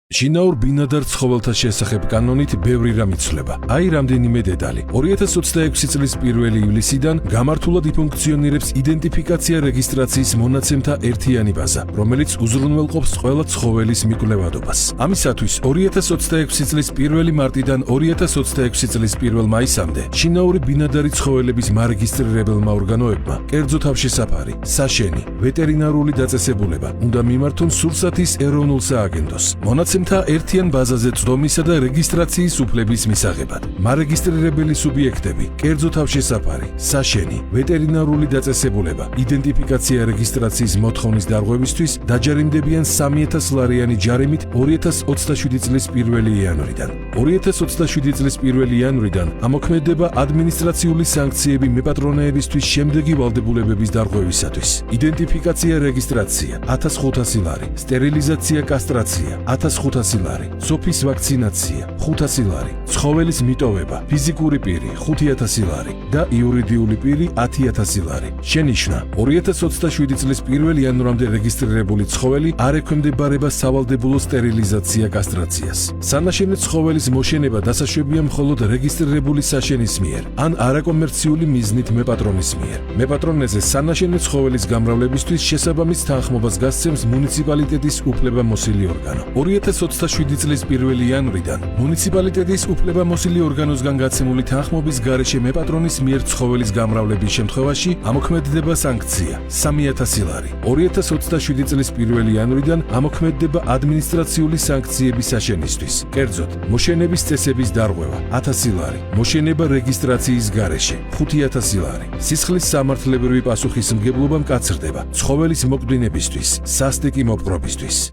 შინაურ ბინადარ ცხოველთა შესახებ კანონით ბევრი რამ იცვლება. აი რამდენიმე დეტალი. 2026 წლის 1 ივლისიდან გამართულად იფუნქციონირებს იდენტიფიკაცია რეგისტრაციის მონაცემთა ერთიანი ბაზა, რომელიც უზრუნველყოფს ყველა ცხოველის მიკვლევადობას. ამისათვის 2026 წლის 1 მარტიდან 2026 წლის 1 მაისამდე შინაური ბინადარი ცხოველების მარეგისტრირებელმა ორგანოებმა, კერძო თავშესაფარი, საშენი, ვეტერინარული დაწესებულება უნდა მიმართონ სურსათის ეროვნულ სააგენტოს. მონაცემთა ერთიან ბაზაზე წვდომისა და რეგისტრაციის უფლების მისაღებად. მარეგისტრირებელი სუბიექტები, კერძო თავშესაფარი, საშენი, ვეტერინარული დაწესებულება, იდენტიფიკაცია რეგისტრაციის მოთხოვნის დარღვევისთვის დაჯერიმდებიან 3000 ლარიანი ჯარიმით 2027 წლის 1 იანვრიდან. 2027 წლის 1 იანვრიდან ამოქმედება ადმინისტრაციული სანქციები მეპატრონეებისთვის შემდეგი ვალდებულებების დარღვევისათვის. იდენტიფიკაცია რეგისტრაცია 1500 ლარი, სტერილიზაცია კასტრაცია 1500 ლარი, სოფის ვაქცინაცია 500 ლარი, ცხოველის მიტოვება, ფიზიკური პირი 5000 ლარი და იურიდიული პირი 10000 ლარი. შენიშვნა: 2027 წლის 1 იანვრამდე რეგისტრირებული ცხოველი არ ექვემდებარება სავალდებულო სტერილიზაცია კასტრაციას. სანაშენე ცხოველის მოშენება დასაშვებია მხოლოდ რეგისტრირებული საშენის მიერ ან არაკომერციული მიზნით მეპატრონის მიერ. მეპატრონეზე სანაშენე ცხოველის გამრავლებისთვის შესაბამის თანხმობას გასცემს მუნიციპალიტეტის უფლებამოსილი ორგანო. 2027 წლის 1 იანვრიდან მუნიციპალიტეტის უფლებამოსილი ორგანოსგან გაცემული თანხმობის გარეშე მეპატრონის მიერ ცხოველის გამრავლების შემთხვევაში ამოქმედდება სანქცია 3000 ლარი. 2027 წლის 1 იანვრიდან ამოქმედდება ადმინისტრაციული სანქციები საშენისთვის. კერძოდ, მოშენების წესების დარღვევა 1000 ლარი, მოშენება რეგისტრაციის გარეშე 5000 ლარი. სისხლის სამართლებრივი პასუხისმგებლობა მკაცრდება ცხოველის მოკვდინებისთვის, სასტიკი მოპყრობისთვის.